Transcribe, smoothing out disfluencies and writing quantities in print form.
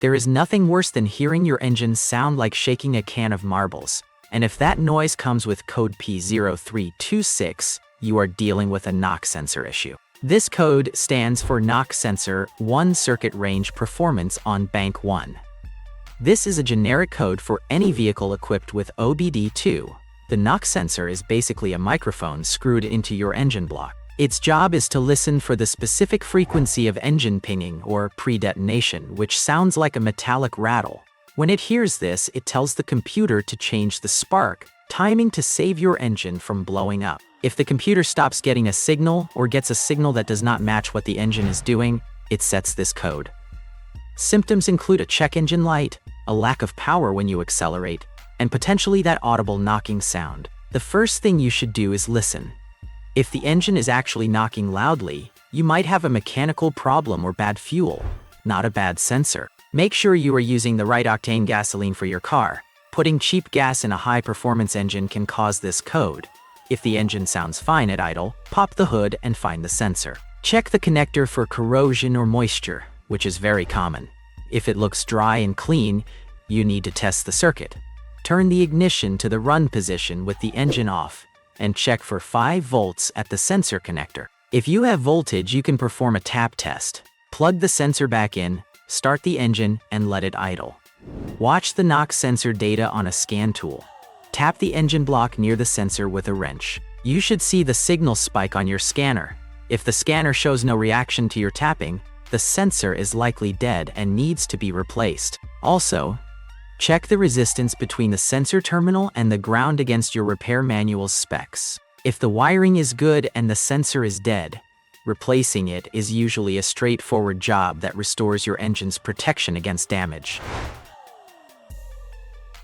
There is nothing worse than hearing your engine sound like shaking a can of marbles. And if that noise comes with code P0326, you are dealing with a knock sensor issue. This code stands for knock sensor 1 circuit range performance on bank 1. This is a generic code for any vehicle equipped with OBD2. The knock sensor is basically a microphone screwed into your engine block. Its job is to listen for the specific frequency of engine pinging or pre-detonation, which sounds like a metallic rattle. When it hears this, it tells the computer to change the spark timing to save your engine from blowing up. If the computer stops getting a signal or gets a signal that does not match what the engine is doing, it sets this code. Symptoms include a check engine light, a lack of power when you accelerate, and potentially that audible knocking sound. The first thing you should do is listen. If the engine is actually knocking loudly, you might have a mechanical problem or bad fuel, not a bad sensor. Make sure you are using the right octane gasoline for your car. Putting cheap gas in a high-performance engine can cause this code. If the engine sounds fine at idle, pop the hood and find the sensor. Check the connector for corrosion or moisture, which is very common. If it looks dry and clean, you need to test the circuit. Turn the ignition to the run position with the engine off, and check for 5 volts at the sensor connector. If you have voltage, you can perform a tap test. Plug the sensor back in, start the engine, and let it idle. Watch the knock sensor data on a scan tool. Tap the engine block near the sensor with a wrench. You should see the signal spike on your scanner. If the scanner shows no reaction to your tapping, the sensor is likely dead and needs to be replaced. Also, check the resistance between the sensor terminal and the ground against your repair manual's specs. If the wiring is good and the sensor is dead, replacing it is usually a straightforward job that restores your engine's protection against damage.